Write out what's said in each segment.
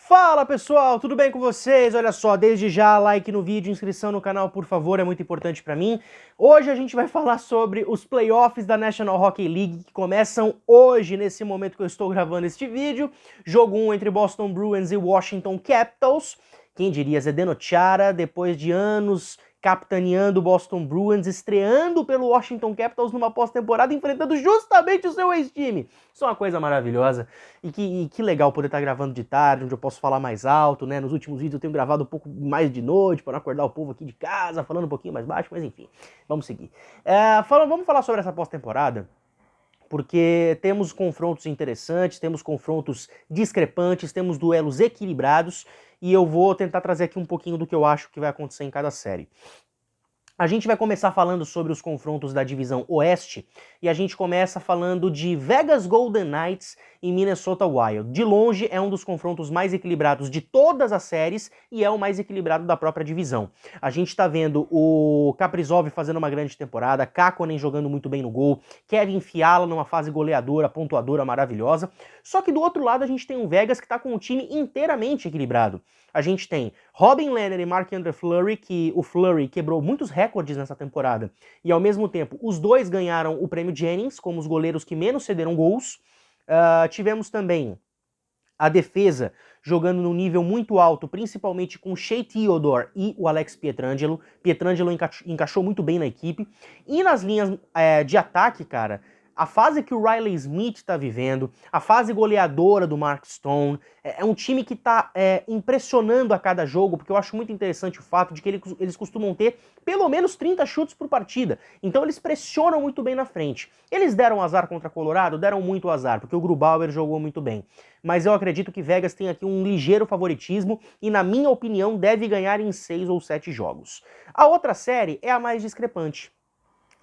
Fala pessoal, tudo bem com vocês? Olha só, desde já, like no vídeo, inscrição no canal, por favor, é muito importante pra mim. Hoje a gente vai falar sobre os playoffs da National Hockey League, que começam hoje, nesse momento que eu estou gravando este vídeo. Jogo 1 entre Boston Bruins e Washington Capitals. Quem diria, Zdeno Chara, depois de anos capitaneando o Boston Bruins, estreando pelo Washington Capitals numa pós-temporada, enfrentando justamente o seu ex-time. Isso é uma coisa maravilhosa, e que legal poder estar gravando de tarde, onde eu posso falar mais alto, né? Nos últimos vídeos eu tenho gravado um pouco mais de noite, para não acordar o povo aqui de casa, falando um pouquinho mais baixo, mas enfim, vamos seguir. Vamos falar sobre essa pós-temporada, porque temos confrontos interessantes, temos confrontos discrepantes, temos duelos equilibrados, e eu vou tentar trazer aqui um pouquinho do que eu acho que vai acontecer em cada série. A gente vai começar falando sobre os confrontos da divisão Oeste, e a gente começa falando de Vegas Golden Knights e Minnesota Wild. De longe é um dos confrontos mais equilibrados de todas as séries e é o mais equilibrado da própria divisão. A gente tá vendo o Kaprizov fazendo uma grande temporada, Kakkonen jogando muito bem no gol, Kevin Fiala numa fase goleadora, pontuadora maravilhosa. Só que do outro lado a gente tem um Vegas que tá com um time inteiramente equilibrado. A gente tem Robin Lehner e Marc-Andre Fleury, que o Fleury quebrou muitos recordes nessa temporada, e ao mesmo tempo os dois ganharam o prêmio Jennings como os goleiros que menos cederam gols. Tivemos também a defesa jogando num nível muito alto, principalmente com Shea Theodore e o Alex Pietrangelo. Pietrangelo encaixou muito bem na equipe. E nas linhas de ataque, cara, a fase que o Riley Smith está vivendo, a fase goleadora do Mark Stone, é um time que está impressionando a cada jogo, porque eu acho muito interessante o fato de que eles costumam ter pelo menos 30 chutes por partida, então eles pressionam muito bem na frente. Eles deram azar contra Colorado? Deram muito azar, porque o Grubauer jogou muito bem. Mas eu acredito que Vegas tem aqui um ligeiro favoritismo e, na minha opinião, deve ganhar em 6 ou 7 jogos. A outra série é a mais discrepante.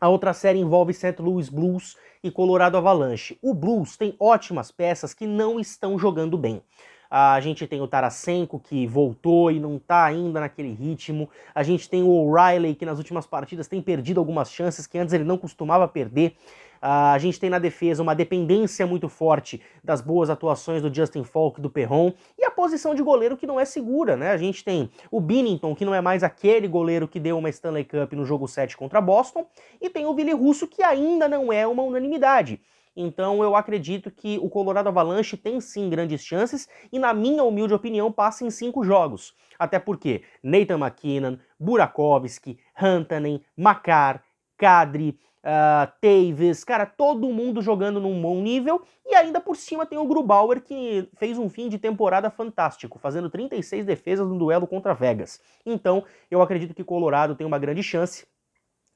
A outra série envolve St. Louis Blues e Colorado Avalanche. O Blues tem ótimas peças que não estão jogando bem. A gente tem o Tarasenko, que voltou e não tá ainda naquele ritmo. A gente tem o O'Reilly, que nas últimas partidas tem perdido algumas chances que antes ele não costumava perder. A gente tem na defesa uma dependência muito forte das boas atuações do Justin Faulk e do Perron, e a posição de goleiro que não é segura, né? A gente tem o Binnington, que não é mais aquele goleiro que deu uma Stanley Cup no jogo 7 contra Boston, e tem o Ville Husso, que ainda não é uma unanimidade. Então eu acredito que o Colorado Avalanche tem sim grandes chances e, na minha humilde opinião, passa em 5 jogos. Até porque Nathan MacKinnon, Burakovsky, Rantanen, Makar, Kadri, Taves, cara, todo mundo jogando num bom nível, e ainda por cima tem o Grubauer, que fez um fim de temporada fantástico, fazendo 36 defesas no duelo contra Vegas. Então eu acredito que Colorado tem uma grande chance.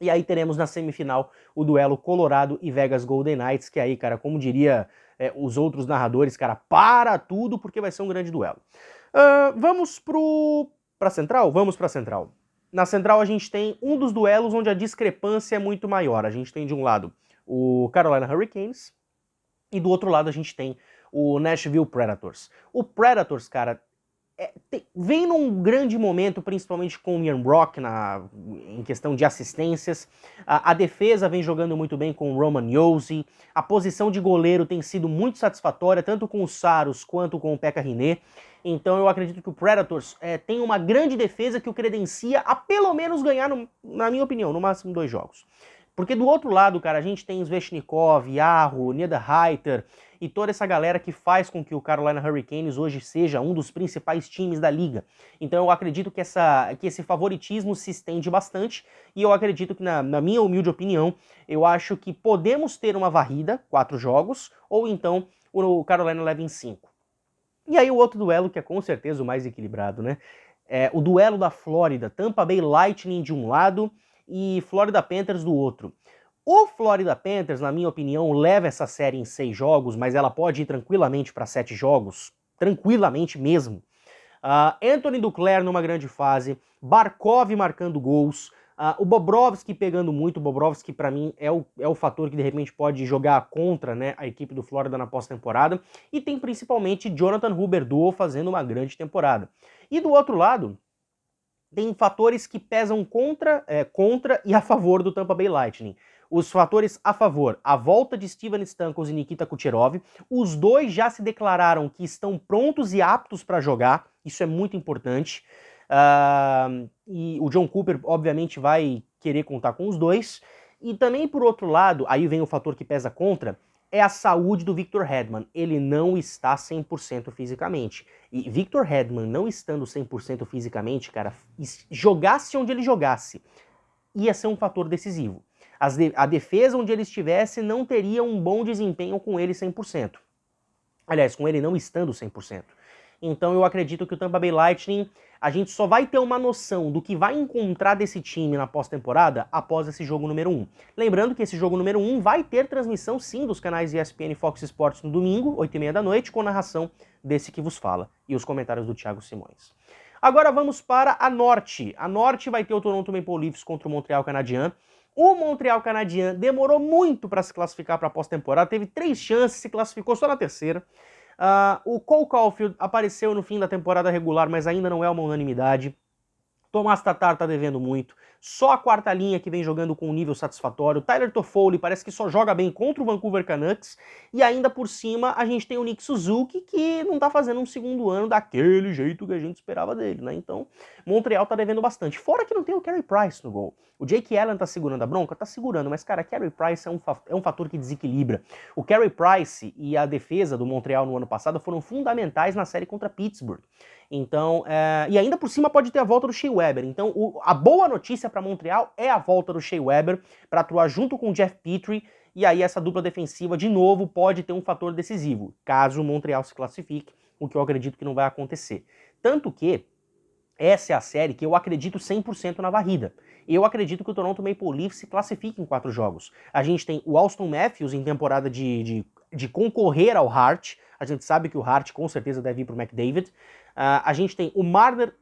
E aí teremos na semifinal o duelo Colorado e Vegas Golden Knights, que aí, cara, como diria os outros narradores, cara, para tudo, porque vai ser um grande duelo. Vamos pra Central? Vamos pra Central. Na Central a gente tem um dos duelos onde a discrepância é muito maior. A gente tem de um lado o Carolina Hurricanes e do outro lado a gente tem o Nashville Predators. O Predators, cara, vem num grande momento, principalmente com o Ian Brock em questão de assistências. A defesa vem jogando muito bem com o Roman Josi. A posição de goleiro tem sido muito satisfatória, tanto com o Saros quanto com o Pekka Rinne. Então eu acredito que o Predators tem uma grande defesa que o credencia a pelo menos ganhar, na minha opinião, no máximo 2 jogos. Porque do outro lado, cara, a gente tem Svechnikov, Yaro, Niederreiter e toda essa galera que faz com que o Carolina Hurricanes hoje seja um dos principais times da liga. Então eu acredito que esse favoritismo se estende bastante, e eu acredito que, na minha humilde opinião, eu acho que podemos ter uma varrida, 4 jogos, ou então o Carolina leva em 5. E aí o outro duelo, que é com certeza o mais equilibrado, né? É o duelo da Flórida, Tampa Bay Lightning de um lado e Florida Panthers do outro. O Florida Panthers, na minha opinião, leva essa série em 6 jogos, mas ela pode ir tranquilamente para 7 jogos, tranquilamente mesmo. Anthony Duclair numa grande fase, Barkov marcando gols, o Bobrovsky pegando muito. O Bobrovsky, para mim, é o fator que de repente pode jogar contra, né, a equipe do Florida na pós-temporada, e tem principalmente Jonathan Huberdeau fazendo uma grande temporada. E do outro lado, tem fatores que pesam contra e a favor do Tampa Bay Lightning. Os fatores a favor, a volta de Steven Stamkos e Nikita Kucherov. Os dois já se declararam que estão prontos e aptos para jogar, isso é muito importante. E o John Cooper, obviamente, vai querer contar com os dois. E também, por outro lado, aí vem o fator que pesa contra, é a saúde do Victor Hedman. Ele não está 100% fisicamente. E Victor Hedman não estando 100% fisicamente, cara, jogasse onde ele jogasse, ia ser um fator decisivo. A defesa onde ele estivesse não teria um bom desempenho com ele 100%. Aliás, com ele não estando 100%. Então eu acredito que o Tampa Bay Lightning, a gente só vai ter uma noção do que vai encontrar desse time na pós-temporada após esse jogo número 1. Lembrando que esse jogo número 1 vai ter transmissão sim dos canais ESPN e Fox Sports no domingo, 8h30 da noite, com narração desse que vos fala e os comentários do Thiago Simões. Agora vamos para a Norte. A Norte vai ter o Toronto Maple Leafs contra o Montreal Canadiens. O Montreal Canadiens demorou muito para se classificar para a pós-temporada, teve 3 chances, se classificou só na terceira. O Cole Caulfield apareceu no fim da temporada regular, mas ainda não é uma unanimidade. Tomás Tatar tá devendo muito. Só a quarta linha que vem jogando com um nível satisfatório. Tyler Toffoli parece que só joga bem contra o Vancouver Canucks. E ainda por cima a gente tem o Nick Suzuki, que não tá fazendo um segundo ano daquele jeito que a gente esperava dele, né? Então, Montreal tá devendo bastante. Fora que não tem o Carey Price no gol. O Jake Allen tá segurando a bronca? Tá segurando, mas cara, Carey Price é um fator que desequilibra. O Carey Price e a defesa do Montreal no ano passado foram fundamentais na série contra Pittsburgh. Então, e ainda por cima pode ter a volta do Shea Weber. Então, a boa notícia para Montreal é a volta do Shea Weber para atuar junto com o Jeff Petrie, e aí essa dupla defensiva, de novo, pode ter um fator decisivo, caso o Montreal se classifique, o que eu acredito que não vai acontecer. Tanto que essa é a série que eu acredito 100% na varrida. Eu acredito que o Toronto Maple Leafs se classifique em 4 jogos. A gente tem o Auston Matthews em temporada de concorrer ao Hart. A gente sabe que o Hart com certeza deve ir para o McDavid. A gente tem o Marner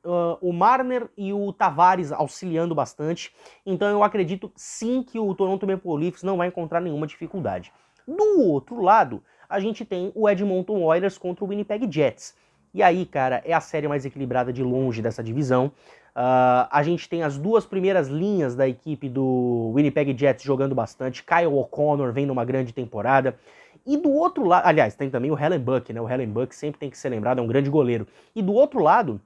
e o Tavares auxiliando bastante. Então eu acredito sim que o Toronto Maple Leafs não vai encontrar nenhuma dificuldade. Do outro lado, a gente tem o Edmonton Oilers contra o Winnipeg Jets. E aí, cara, é a série mais equilibrada de longe dessa divisão. A gente tem as 2 primeiras linhas da equipe do Winnipeg Jets jogando bastante. Kyle O'Connor vem numa grande temporada. E do outro lado, aliás, tem também o Hellenbuck, né? O Hellenbuck sempre tem que ser lembrado, é um grande goleiro. E do outro lado,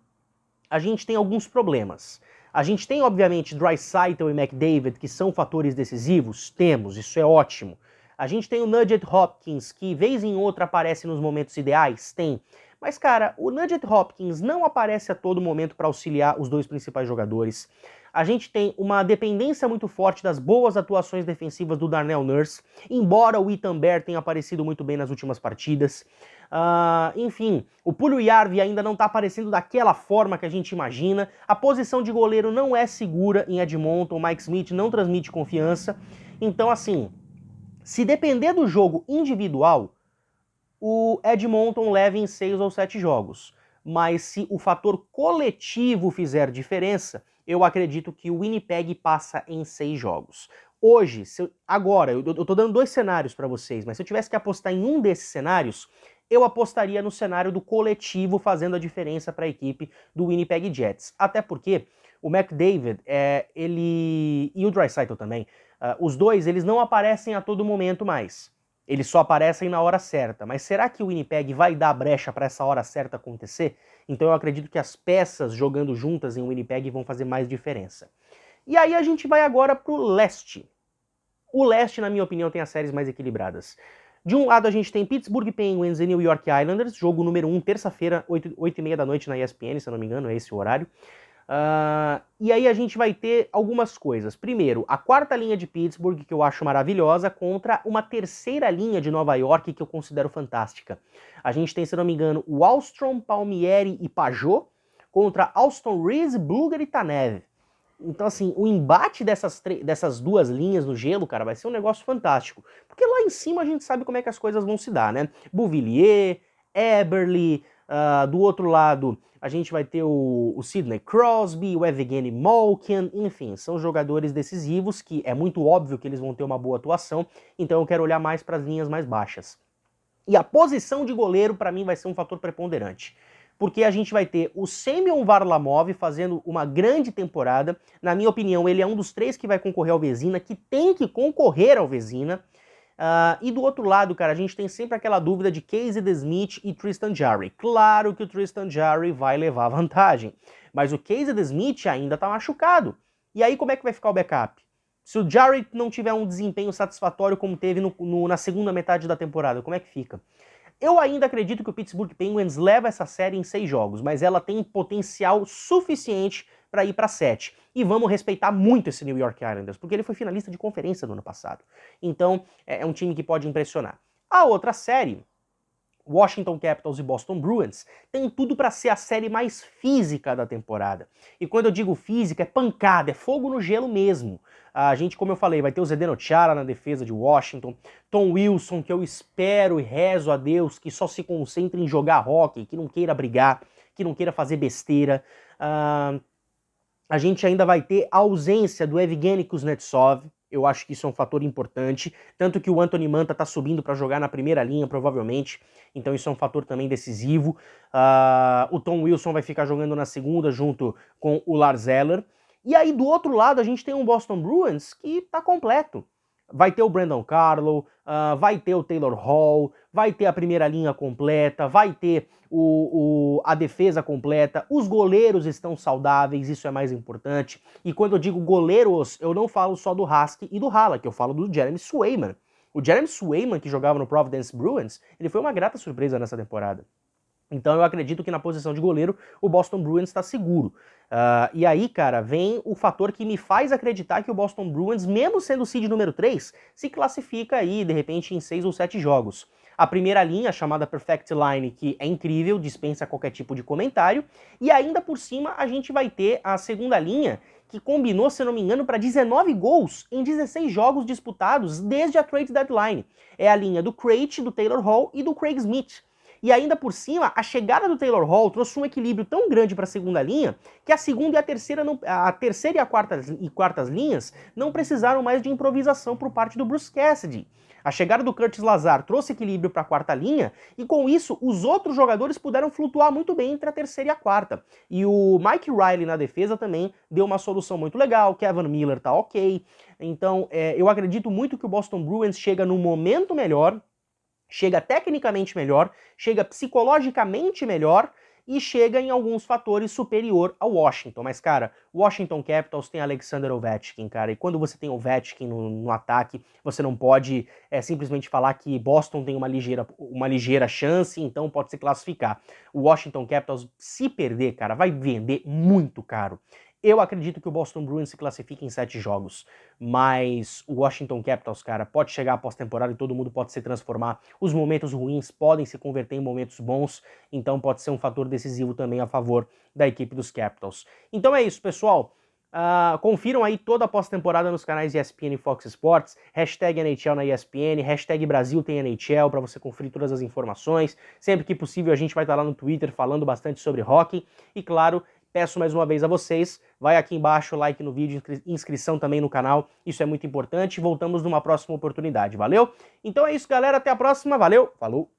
a gente tem alguns problemas. A gente tem, obviamente, Draisaitl e McDavid, que são fatores decisivos. Temos, isso é ótimo. A gente tem o Nugent Hopkins, que vez em outra aparece nos momentos ideais. Tem. Mas, cara, o Nugent Hopkins não aparece a todo momento para auxiliar os 2 principais jogadores. A gente tem uma dependência muito forte das boas atuações defensivas do Darnell Nurse, embora o Ethan Bear tenha aparecido muito bem nas últimas partidas. Enfim, o Puljujarvi ainda não está aparecendo daquela forma que a gente imagina. A posição de goleiro não é segura em Edmonton, o Mike Smith não transmite confiança. Então, assim, se depender do jogo individual, o Edmonton leva em 6 ou 7 jogos. Mas se o fator coletivo fizer diferença, eu acredito que o Winnipeg passa em 6 jogos. Hoje, agora, eu tô dando 2 cenários para vocês, mas se eu tivesse que apostar em um desses cenários, eu apostaria no cenário do coletivo fazendo a diferença para a equipe do Winnipeg Jets. Até porque o McDavid e o Draisaitl também, os dois, eles não aparecem a todo momento mais. Eles só aparecem na hora certa. Mas será que o Winnipeg vai dar brecha para essa hora certa acontecer? Então eu acredito que as peças jogando juntas em Winnipeg vão fazer mais diferença. E aí a gente vai agora para o leste. O leste, na minha opinião, tem as séries mais equilibradas. De um lado a gente tem Pittsburgh Penguins e New York Islanders, jogo número 1, terça-feira, 8h30 da noite na ESPN, se eu não me engano, é esse o horário. E aí a gente vai ter algumas coisas. Primeiro, a quarta linha de Pittsburgh, que eu acho maravilhosa, contra uma terceira linha de Nova York, que eu considero fantástica. A gente tem, se não me engano, o Alstrom, Palmieri e Pajot, contra Alston Reese, Bluger e Tanev. Então, assim, o embate dessas 2 linhas no gelo, cara, vai ser um negócio fantástico. Porque lá em cima a gente sabe como é que as coisas vão se dar, né? Beauvillier, Eberle, do outro lado a gente vai ter o Sidney Crosby, o Evgeny Malkin, enfim, são jogadores decisivos que é muito óbvio que eles vão ter uma boa atuação, então eu quero olhar mais para as linhas mais baixas. E a posição de goleiro, para mim, vai ser um fator preponderante. porque a gente vai ter o Semyon Varlamov fazendo uma grande temporada. Na minha opinião, ele é um dos 3 que vai concorrer ao Vezina, que tem que concorrer ao Vezina. E do outro lado, cara, a gente tem sempre aquela dúvida de Casey DeSmith e Tristan Jarry. Claro que o Tristan Jarry vai levar vantagem, mas o Casey DeSmith ainda tá machucado. E aí como é que vai ficar o backup? Se o Jarry não tiver um desempenho satisfatório como teve na segunda metade da temporada, como é que fica? Eu ainda acredito que o Pittsburgh Penguins leva essa série em 6 jogos, mas ela tem potencial suficiente para ir para 7. E vamos respeitar muito esse New York Islanders, porque ele foi finalista de conferência no ano passado. Então, é um time que pode impressionar. A outra série, Washington Capitals e Boston Bruins, tem tudo para ser a série mais física da temporada. E quando eu digo física, é pancada, é fogo no gelo mesmo. A gente, como eu falei, vai ter o Zdeno Chara na defesa de Washington, Tom Wilson, que eu espero e rezo a Deus que só se concentre em jogar hockey, que não queira brigar, que não queira fazer besteira. A gente ainda vai ter a ausência do Evgeny Kuznetsov. Eu acho que isso é um fator importante, tanto que o Anthony Mantha tá subindo para jogar na primeira linha, provavelmente, então isso é um fator também decisivo. O Tom Wilson vai ficar jogando na segunda junto com o Lars Eller. E aí do outro lado a gente tem um Boston Bruins que tá completo. Vai ter o Brandon Carlo, vai ter o Taylor Hall, vai ter a primeira linha completa, vai ter a defesa completa, os goleiros estão saudáveis, isso é mais importante. E quando eu digo goleiros, eu não falo só do Husky e do Halak, eu falo do Jeremy Swayman. O Jeremy Swayman, que jogava no Providence Bruins, ele foi uma grata surpresa nessa temporada. Então eu acredito que na posição de goleiro o Boston Bruins está seguro. E aí, cara, vem o fator que me faz acreditar que o Boston Bruins, mesmo sendo o seed número 3, se classifica aí, de repente, em 6 ou 7 jogos. A primeira linha, chamada Perfect Line, que é incrível, dispensa qualquer tipo de comentário. E ainda por cima a gente vai ter a segunda linha, que combinou, se não me engano, para 19 gols em 16 jogos disputados desde a trade deadline. É a linha do Krejci, do Taylor Hall e do Craig Smith. E ainda por cima, a chegada do Taylor Hall trouxe um equilíbrio tão grande para a segunda linha que a segunda e a terceira, e a quartas linhas não precisaram mais de improvisação por parte do Bruce Cassidy. A chegada do Curtis Lazar trouxe equilíbrio para a quarta linha e com isso os outros jogadores puderam flutuar muito bem entre a terceira e a quarta. E o Mike Riley na defesa também deu uma solução muito legal, Kevin Miller tá ok. Então eu acredito muito que o Boston Bruins chega num momento melhor, chega tecnicamente melhor, chega psicologicamente melhor e chega em alguns fatores superior ao Washington. Mas, cara, o Washington Capitals tem Alexander Ovechkin, cara, e quando você tem Ovechkin no ataque, você não pode simplesmente falar que Boston tem uma ligeira chance, então pode se classificar. O Washington Capitals, se perder, cara, vai vender muito caro. Eu acredito que o Boston Bruins se classifique em 7 jogos, mas o Washington Capitals, cara, pode chegar à pós-temporada e todo mundo pode se transformar. Os momentos ruins podem se converter em momentos bons, então pode ser um fator decisivo também a favor da equipe dos Capitals. Então é isso, pessoal. Confiram aí toda a pós-temporada nos canais ESPN e Fox Sports, hashtag NHL na ESPN, hashtag Brasil tem NHL para você conferir todas as informações. Sempre que possível a gente vai estar lá no Twitter falando bastante sobre hockey e, claro, peço mais uma vez a vocês, vai aqui embaixo, like no vídeo, inscrição também no canal, isso é muito importante. Voltamos numa próxima oportunidade, valeu? Então é isso, galera, até a próxima, valeu, falou!